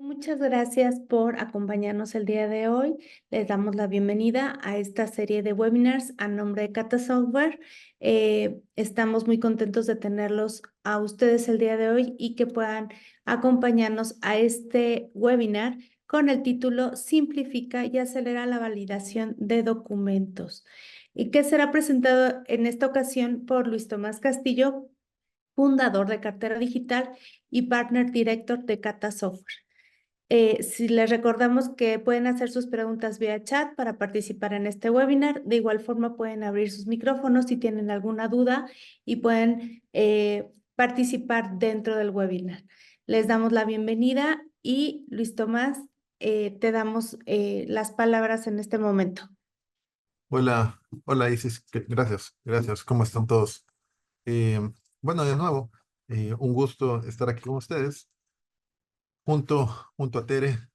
Muchas gracias por acompañarnos el día de hoy. Les damos la bienvenida a esta serie de webinars a nombre de Cata Software. Estamos muy contentos de tenerlos a ustedes el día de hoy y que puedan acompañarnos a este webinar con el título Simplifica y acelera la validación de documentos, y que será presentado en esta ocasión por Luis Tomás Castillo, fundador de Cartera Digital y Partner Director de Cata Software. Si les recordamos que pueden hacer sus preguntas vía chat para participar en este webinar. De igual forma pueden abrir sus micrófonos si tienen alguna duda y pueden participar dentro del webinar. Les damos la bienvenida y Luis Tomás, te damos las palabras en este momento. Hola, hola Isis, gracias, ¿cómo están todos? Eh, bueno, de nuevo, un gusto estar aquí con ustedes, junto, junto a Teresa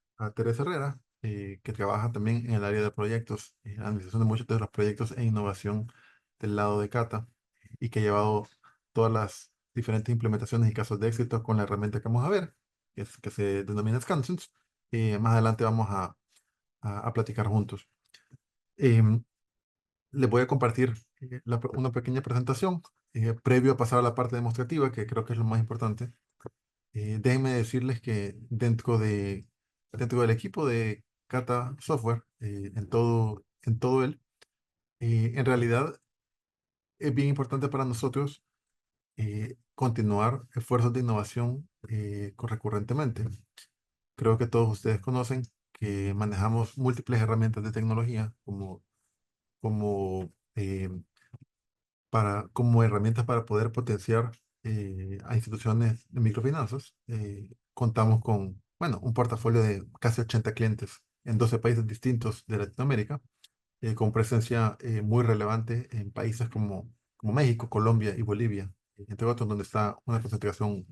Herrera, que trabaja también en el área de proyectos, administración de muchos de los proyectos e innovación del lado de Cata, y que ha llevado todas las diferentes implementaciones y casos de éxito con la herramienta que vamos a ver, que se denomina Scansons. Más adelante vamos a platicar juntos. Em, Les voy a compartir una pequeña presentación previo a pasar a la parte demostrativa, que creo que es lo más importante. Déjenme decirles que dentro del equipo de Kata Software, en todo él, en realidad es bien importante para nosotros continuar esfuerzos de innovación recurrentemente. Creo que todos ustedes conocen que manejamos múltiples herramientas de tecnología como como herramientas para poder potenciar a instituciones de microfinanzas. Contamos con, bueno, un portafolio de casi 80 clientes en 12 países distintos de Latinoamérica, con presencia muy relevante en países como México, Colombia y Bolivia, entre otros, donde está una concentración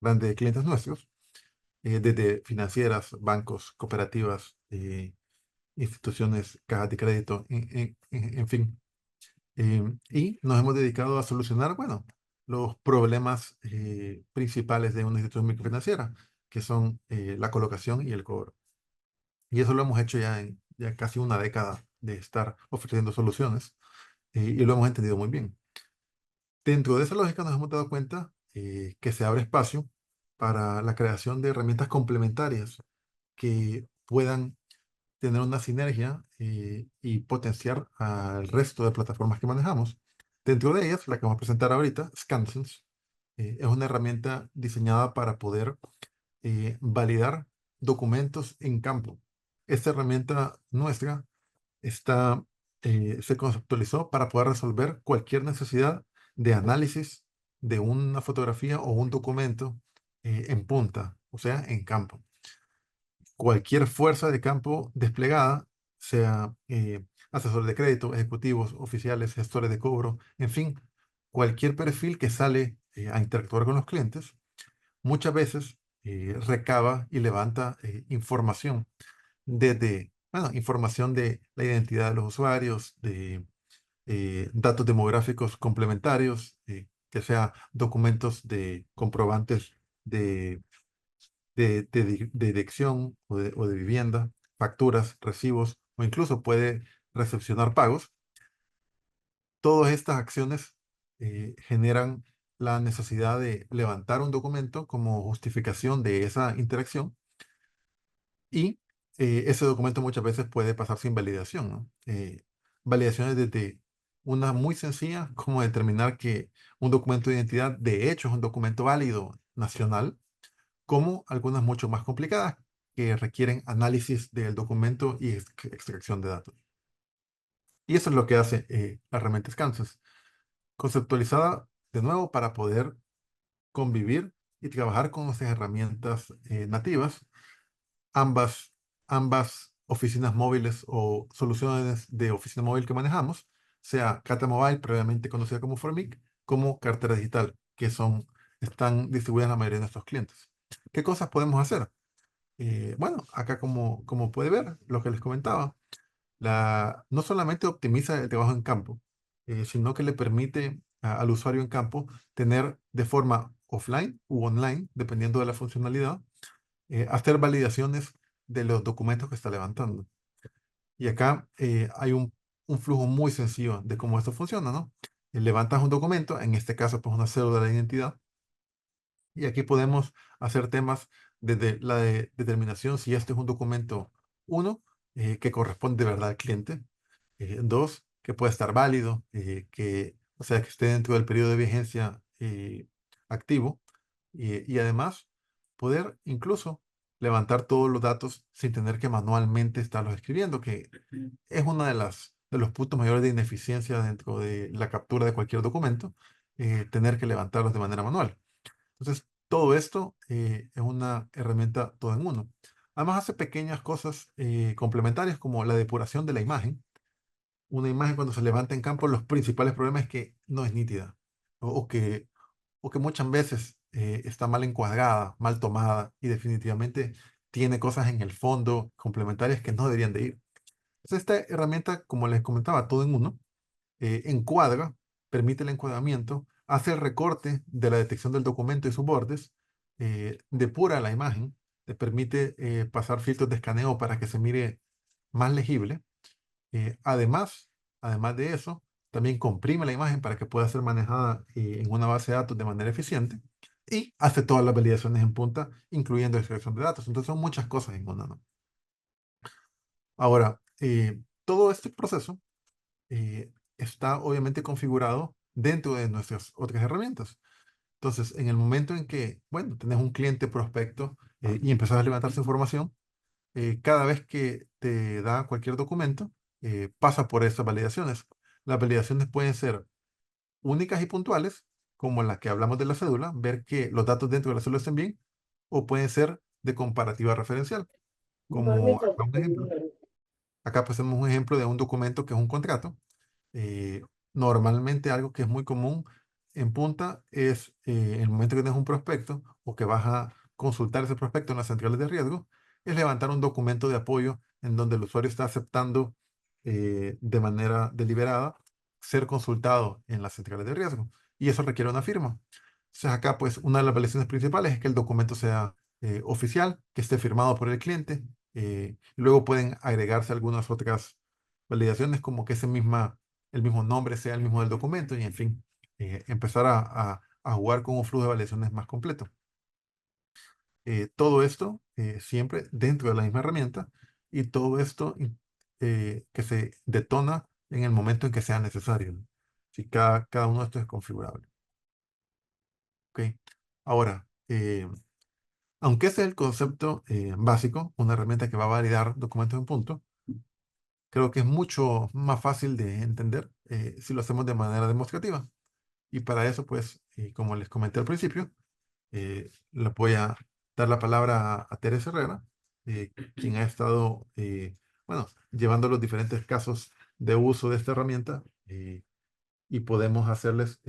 grande de clientes nuestros, desde financieras, bancos, cooperativas, instituciones, cajas de crédito, en fin. Y nos hemos dedicado a solucionar, bueno, los problemas principales de una institución microfinanciera, que son la colocación y el cobro. Y eso lo hemos hecho ya en ya casi una década de estar ofreciendo soluciones, y lo hemos entendido muy bien. Dentro de esa lógica nos hemos dado cuenta que se abre espacio para la creación de herramientas complementarias que puedan tener una sinergia y potenciar al resto de plataformas que manejamos. Dentro de ellas, la que vamos a presentar ahorita, Scansons, es una herramienta diseñada para poder validar documentos en campo. Esta herramienta nuestra se conceptualizó para poder resolver cualquier necesidad de análisis de una fotografía o un documento en punta, o sea, en campo. Cualquier fuerza de campo desplegada, sea asesor de crédito, ejecutivos, oficiales, gestores de cobro, en fin, cualquier perfil que sale a interactuar con los clientes, muchas veces recaba y levanta información desde, bueno, información de la identidad de los usuarios, de datos demográficos complementarios, que sea documentos de comprobantes de de dirección o de vivienda, facturas, recibos, o incluso puede recepcionar pagos. Todas estas acciones generan la necesidad de levantar un documento como justificación de esa interacción, y ese documento muchas veces puede pasar sin validación, ¿no? Validaciones desde una muy sencilla, como determinar que un documento de identidad de hecho es un documento válido nacional, como algunas mucho más complicadas que requieren análisis del documento y extracción de datos. Y eso es lo que hace la herramienta Scansons, conceptualizada de nuevo para poder convivir y trabajar con nuestras herramientas nativas. Ambas oficinas móviles o soluciones de oficina móvil que manejamos, sea Cata Mobile, previamente conocida como Formic, como Cartera Digital, están distribuidas en la mayoría de nuestros clientes. ¿Qué cosas podemos hacer? Bueno, acá como puede ver, lo que les comentaba, no solamente optimiza el trabajo en campo, sino que le permite al usuario en campo tener de forma offline u online, dependiendo de la funcionalidad, hacer validaciones de los documentos que está levantando. Y acá hay un flujo muy sencillo de cómo esto funciona, ¿no? Levantas un documento, en este caso, pues una cédula de identidad, y aquí podemos hacer temas desde la determinación si este es un documento, uno, que corresponde de verdad al cliente, dos, que puede estar válido, o sea, que esté dentro del periodo de vigencia activo, y además poder incluso levantar todos los datos sin tener que manualmente estarlos escribiendo, que es uno de los puntos mayores de ineficiencia dentro de la captura de cualquier documento, tener que levantarlos de manera manual. Entonces, todo esto es una herramienta todo en uno. Además, hace pequeñas cosas complementarias como la depuración de la imagen. Una imagen cuando se levanta en campo, los principales problemas es que no es nítida o, o que, o que muchas veces está mal encuadrada, mal tomada y definitivamente tiene cosas en el fondo complementarias que no deberían de ir. Entonces, esta herramienta, como les comentaba, todo en uno, encuadra, permite el encuadramiento, hace el recorte de la detección del documento y sus bordes, depura la imagen, te permite pasar filtros de escaneo para que se mire más legible. Además, además de eso, también comprime la imagen para que pueda ser manejada en una base de datos de manera eficiente y hace todas las validaciones en punta, incluyendo extracción de datos. Entonces son muchas cosas en una, ¿no? Ahora, todo este proceso está obviamente configurado dentro de nuestras otras herramientas. Entonces, en el momento en que, bueno, tenés un cliente prospecto y empezás a levantar su información, cada vez que te da cualquier documento, pasa por esas validaciones. Las validaciones pueden ser únicas y puntuales, como la que hablamos de la cédula, ver que los datos dentro de la cédula estén bien, o pueden ser de comparativa referencial, como acá un ejemplo. Acá pues tenemos un ejemplo de un documento que es un contrato. Eh, Normalmente algo que es muy común en punta es el momento que tienes un prospecto o que vas a consultar ese prospecto en las centrales de riesgo, es levantar un documento de apoyo en donde el usuario está aceptando de manera deliberada ser consultado en las centrales de riesgo. Y eso requiere una firma. Entonces acá pues una de las validaciones principales es que el documento sea oficial, que esté firmado por el cliente. Luego pueden agregarse algunas otras validaciones como que el mismo nombre sea el mismo del documento y en fin, empezar a jugar con un flujo de validaciones más completo. Todo esto siempre dentro de la misma herramienta y todo esto que se detona en el momento en que sea necesario, ¿no? Si cada uno de estos es configurable. ¿Ok? Ahora, aunque ese es el concepto básico, una herramienta que va a validar documentos en punto, creo que es mucho más fácil de entender si lo hacemos de manera demostrativa. Y para eso, pues, como les comenté al principio, le voy a dar la palabra a Teresa Herrera, quien ha estado, bueno, llevando los diferentes casos de uso de esta herramienta y podemos hacerles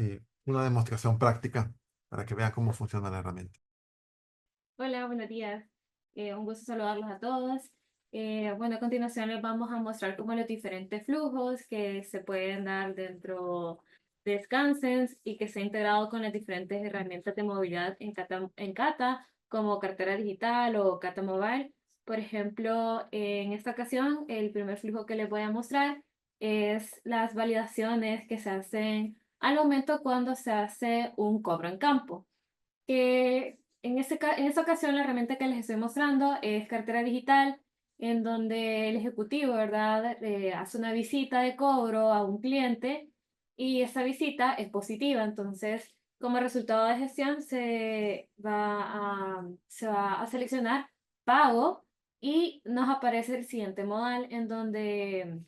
una demostración práctica para que vean cómo funciona la herramienta. Hola, buenos días. Un gusto saludarlos a todos. Bueno, a continuación les vamos a mostrar como los diferentes flujos que se pueden dar dentro de Scansens y que se ha integrado con las diferentes herramientas de movilidad en Kata, como cartera digital o Kata Mobile. Por ejemplo, en esta ocasión, el primer flujo que les voy a mostrar es las validaciones que se hacen al momento cuando se hace un cobro en campo, que en esta ocasión la herramienta que les estoy mostrando es cartera digital, en donde el ejecutivo, ¿verdad?, hace una visita de cobro a un cliente y esa visita es positiva. Entonces, como resultado de gestión, se va a seleccionar pago y nos aparece el siguiente modal en donde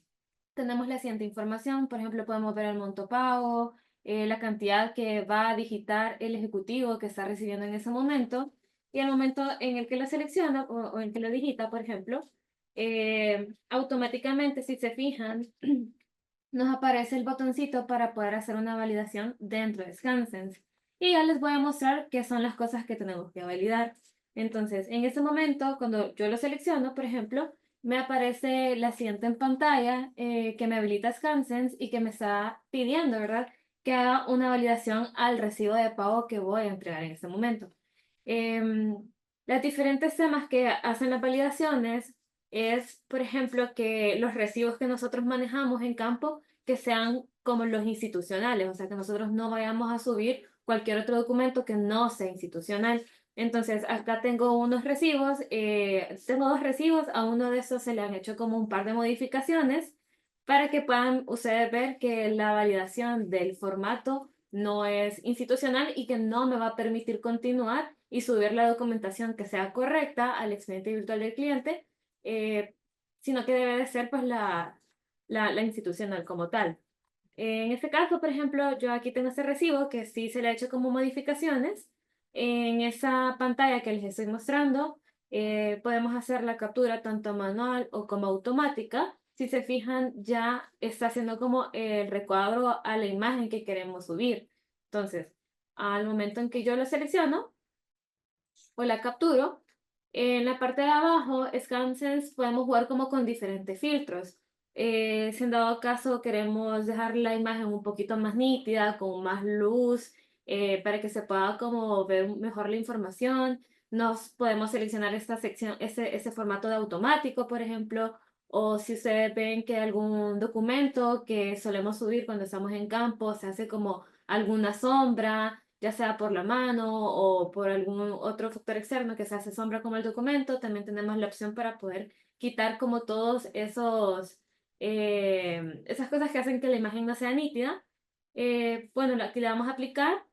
tenemos la siguiente información. Por ejemplo, podemos ver el monto pago, la cantidad que va a digitar el ejecutivo que está recibiendo en ese momento, y el momento en el que lo selecciona o en el que lo digita, por ejemplo, automáticamente, si se fijan, nos aparece el botoncito para poder hacer una validación dentro de Scansens. Y ya les voy a mostrar qué son las cosas que tenemos que validar. Entonces, en este momento, cuando yo lo selecciono, por ejemplo, me aparece la siguiente en pantalla, que me habilita Scansens y que me está pidiendo, ¿verdad?, que haga una validación al recibo de pago que voy a entregar en este momento. Em, Las diferentes temas que hacen las validaciones es, por ejemplo, que los recibos que nosotros manejamos en campo que sean como los institucionales, o sea, que nosotros no vayamos a subir cualquier otro documento que no sea institucional. Entonces, acá tengo unos recibos, tengo dos recibos, a uno de esos se le han hecho como un par de modificaciones para que puedan ustedes ver que la validación del formato no es institucional y que no me va a permitir continuar y subir la documentación que sea correcta al expediente virtual del cliente, eh, sino que debe de ser pues la institucional como tal. En este caso, por ejemplo, yo aquí tengo ese recibo que sí se le ha hecho como modificaciones. En esa pantalla que les estoy mostrando, podemos hacer la captura tanto manual o como automática. Si se fijan, ya está haciendo como el recuadro a la imagen que queremos subir. Entonces, al momento en que yo lo selecciono o la capturo, en la parte de abajo, ScanSense, podemos jugar como con diferentes filtros. Si en dado caso queremos dejar la imagen un poquito más nítida, con más luz, para que se pueda como ver mejor la información, nos podemos seleccionar esta sección, ese formato de automático, por ejemplo, o si ustedes ven que algún documento que solemos subir cuando estamos en campo se hace como alguna sombra, ya sea por la mano o por algún otro factor externo que se hace sombra como el documento, también tenemos la opción para poder quitar como todos esas cosas que hacen que la imagen no sea nítida. Bueno, aquí le damos a aplicar,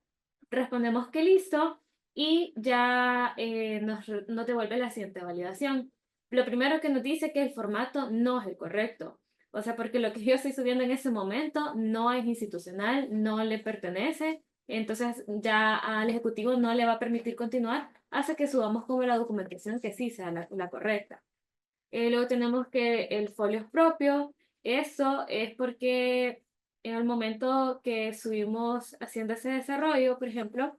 respondemos que listo y ya nos devuelve la siguiente validación. Lo primero que nos dice que el formato no es el correcto. O sea, porque lo que yo estoy subiendo en ese momento no es institucional, no le pertenece, entonces ya al ejecutivo no le va a permitir continuar hasta que subamos como la documentación que sí sea la correcta. Luego tenemos que el folio es propio. Eso es porque en el momento que subimos haciendo ese desarrollo, por ejemplo,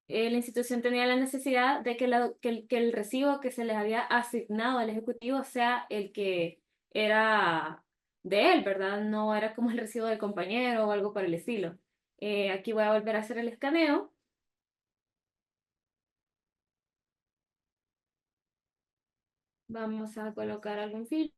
la institución tenía la necesidad de que el recibo que se les había asignado al ejecutivo sea el que era de él, ¿verdad? No era como el recibo del compañero o algo por el estilo. Aquí voy a volver a hacer el escaneo. Vamos a colocar algún filtro.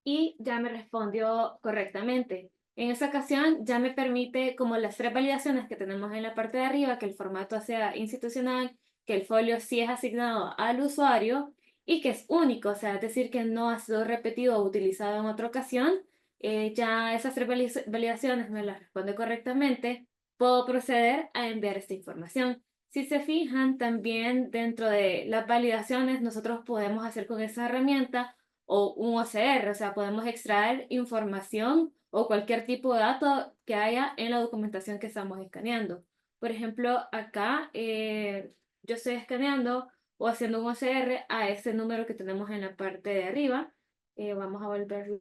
Y ya me respondió correctamente. En esa ocasión ya me permite, como las tres validaciones que tenemos en la parte de arriba, que el formato sea institucional, que el folio sí es asignado al usuario y que es único, o sea, es decir, que no ha sido repetido o utilizado en otra ocasión. Ya esas tres validaciones me las responde correctamente, puedo proceder a enviar esta información. Si se fijan, también dentro de las validaciones nosotros podemos hacer con esa herramienta o un OCR, o sea, podemos extraer información o cualquier tipo de dato que haya en la documentación que estamos escaneando. Por ejemplo, acá yo estoy escaneando o haciendo un OCR a ese número que tenemos en la parte de arriba. Vamos a volver.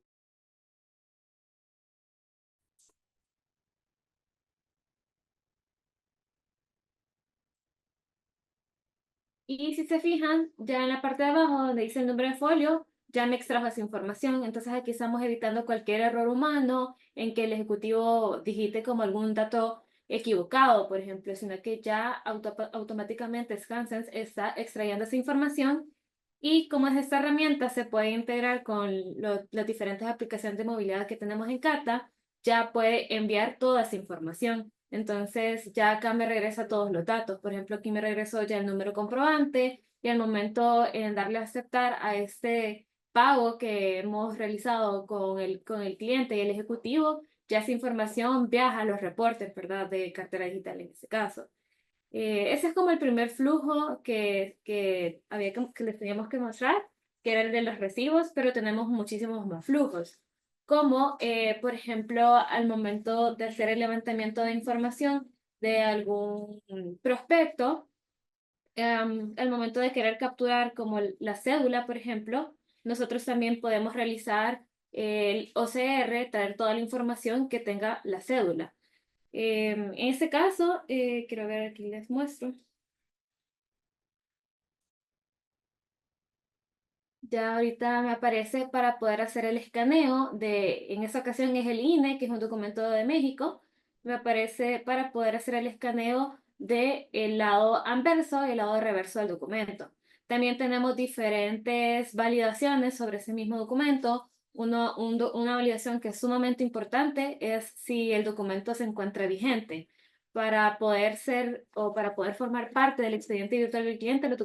Y si se fijan, ya en la parte de abajo donde dice el número de folio, ya me extrajo esa información. Entonces aquí estamos evitando cualquier error humano en que el ejecutivo digite como algún dato equivocado, por ejemplo, sino que ya automáticamente ScanSense está extrayendo esa información y como es esta herramienta se puede integrar con las diferentes aplicaciones de movilidad que tenemos en Carta, ya puede enviar toda esa información. Entonces ya acá me regresa todos los datos. Por ejemplo, aquí me regresó ya el número comprobante y al momento en darle a aceptar a este pago que hemos realizado con el cliente y el ejecutivo, ya esa información viaja a los reportes, ¿verdad? De cartera digital en este caso. Ese es como el primer flujo que les teníamos que mostrar, que era el de los recibos, pero tenemos muchísimos más flujos, como por ejemplo al momento de hacer el levantamiento de información de algún prospecto, al momento de querer capturar como la cédula, por ejemplo, nosotros también podemos realizar el OCR, traer toda la información que tenga la cédula. En este caso, quiero ver aquí les muestro. Ya ahorita me aparece para poder hacer el escaneo en esta ocasión es el INE, que es un documento de México. Me aparece para poder hacer el escaneo del lado anverso y el lado reverso del documento. También tenemos diferentes validaciones sobre ese mismo documento. Una validación que es sumamente importante es si el documento se encuentra vigente. Para poder ser o para poder formar parte del expediente virtual del cliente, los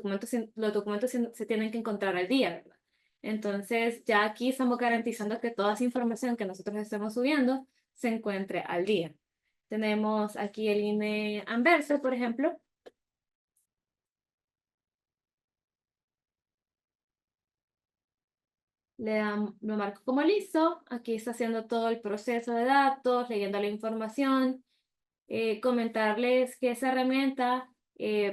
documentos se tienen que encontrar al día, ¿verdad? Entonces, ya aquí estamos garantizando que toda esa información que nosotros estemos subiendo se encuentre al día. Tenemos aquí el INE anverso, por ejemplo. Lo marco como listo. Aquí está haciendo todo el proceso de datos, leyendo la información. Comentarles que esa herramienta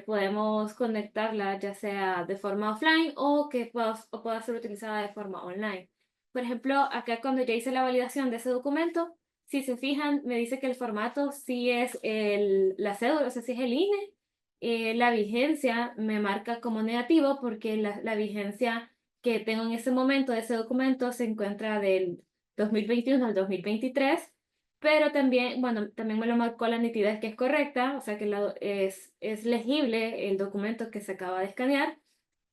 podemos conectarla ya sea de forma offline o que pueda ser utilizada de forma online. Por ejemplo, acá cuando ya hice la validación de ese documento, si se fijan, me dice que el formato sí es la cédula, o sea, sí es el INE. La vigencia me marca como negativo porque la vigencia que tengo en ese momento de ese documento se encuentra del 2021 al 2023. Pero también, bueno, también me lo marcó la nitidez que es correcta, o sea que es legible el documento que se acaba de escanear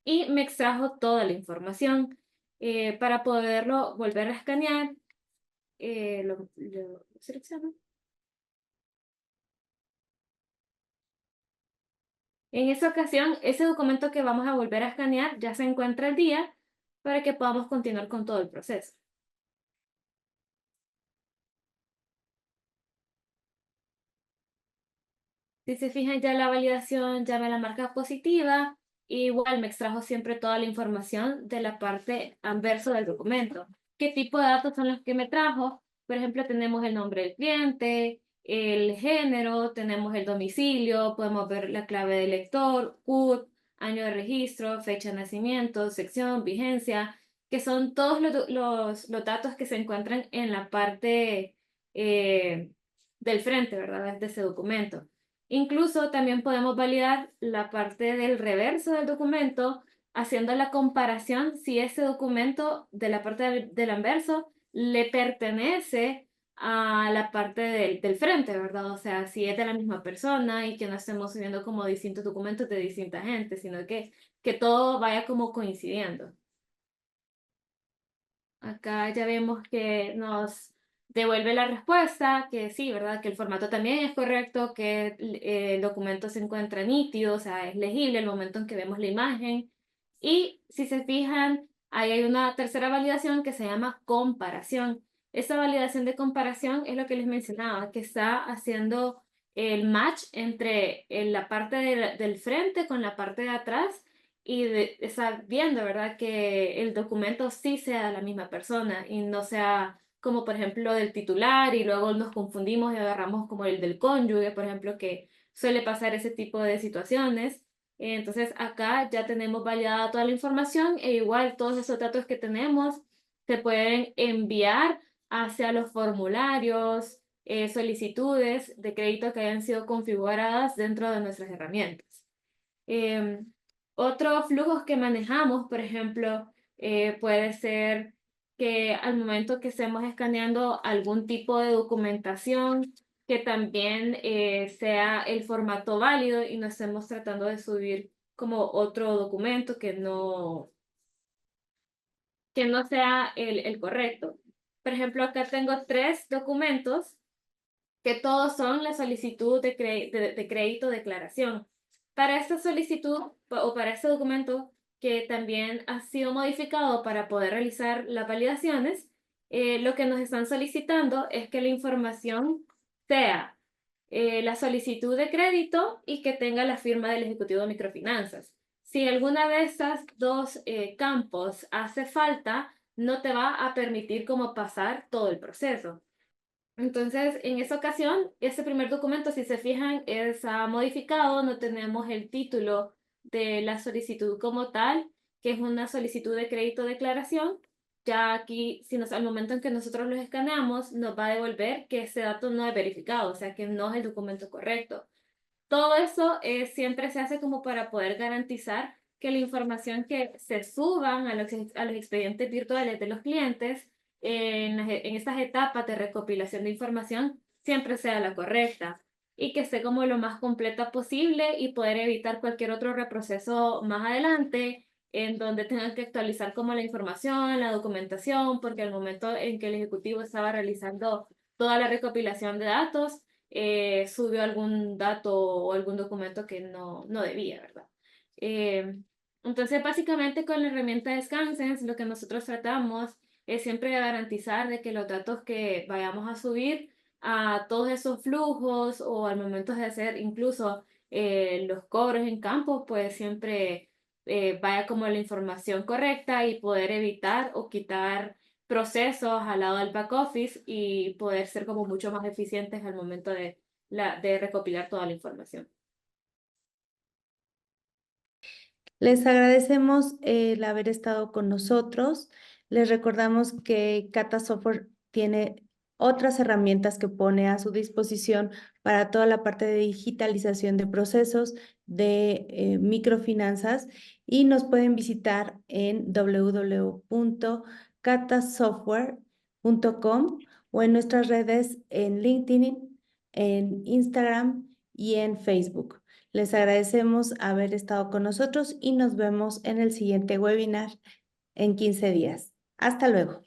y me extrajo toda la información. Para poderlo volver a escanear, lo selecciono. En esta ocasión, ese documento que vamos a volver a escanear ya se encuentra al día para que podamos continuar con todo el proceso. Si se fijan, ya la validación ya me la marca positiva. Igual me extrajo siempre toda la información de la parte anverso del documento. ¿Qué tipo de datos son los que me trajo? Por ejemplo, tenemos el nombre del cliente, el género, tenemos el domicilio, podemos ver la clave del lector, CUT, año de registro, fecha de nacimiento, sección, vigencia, que son todos los datos que se encuentran en la parte del frente, ¿verdad? De ese documento. Incluso también podemos validar la parte del reverso del documento haciendo la comparación si ese documento de la parte del anverso le pertenece a la parte del frente, ¿verdad? O sea, si es de la misma persona y que no estemos subiendo como distintos documentos de distinta gente, sino que todo vaya como coincidiendo. Acá ya vemos que nos devuelve la respuesta, que sí, ¿verdad? Que el formato también es correcto, que el documento se encuentra nítido, o sea, es legible el momento en que vemos la imagen. Y si se fijan, ahí hay una tercera validación que se llama comparación. Esa validación de comparación es lo que les mencionaba, que está haciendo el match entre la parte del frente con la parte de atrás y estar viendo, ¿verdad? Que el documento sí sea de la misma persona y no sea como, por ejemplo, del titular y luego nos confundimos y agarramos como el del cónyuge, por ejemplo, que suele pasar ese tipo de situaciones. Entonces, acá ya tenemos validada toda la información e igual todos esos datos que tenemos se pueden enviar hacia los formularios, solicitudes de crédito que hayan sido configuradas dentro de nuestras herramientas. Otros flujos que manejamos, por ejemplo, puede ser que al momento que estemos escaneando algún tipo de documentación, que también sea el formato válido y no estemos tratando de subir como otro documento que no sea el correcto. Por ejemplo, acá tengo 3 documentos que todos son la solicitud de crédito declaración. Para esta solicitud o para este documento que también ha sido modificado para poder realizar las validaciones, lo que nos están solicitando es que la información sea la solicitud de crédito y que tenga la firma del Ejecutivo de Microfinanzas. Si alguna de estas dos campos hace falta, no te va a permitir como pasar todo el proceso. Entonces, en esta ocasión, este primer documento, si se fijan, es modificado, no tenemos el título de la solicitud como tal, que es una solicitud de crédito declaración. Ya aquí, al momento en que nosotros los escaneamos, nos va a devolver que ese dato no es verificado, o sea, que no es el documento correcto. Todo eso siempre se hace como para poder garantizar que la información que se suban a los expedientes virtuales de los clientes en estas etapas de recopilación de información siempre sea la correcta. y que esté como lo más completa posible y poder evitar cualquier otro reproceso más adelante en donde tengan que actualizar como la información, la documentación, porque al momento en que el ejecutivo estaba realizando toda la recopilación de datos, subió algún dato o algún documento que no debía, ¿verdad? Eh, entonces, básicamente con la herramienta de Scansens, lo que nosotros tratamos es siempre garantizar de que los datos que vayamos a subir a todos esos flujos o al momento de hacer incluso los cobros en campo, pues siempre vaya como la información correcta y poder evitar o quitar procesos al lado del back office y poder ser como mucho más eficientes al momento de recopilar toda la información. Les agradecemos el haber estado con nosotros. Les recordamos que Cata Software tiene otras herramientas que pone a su disposición para toda la parte de digitalización de procesos de microfinanzas y nos pueden visitar en www.catasoftware.com o en nuestras redes en LinkedIn, en Instagram y en Facebook. Les agradecemos haber estado con nosotros y nos vemos en el siguiente webinar en 15 días. Hasta luego.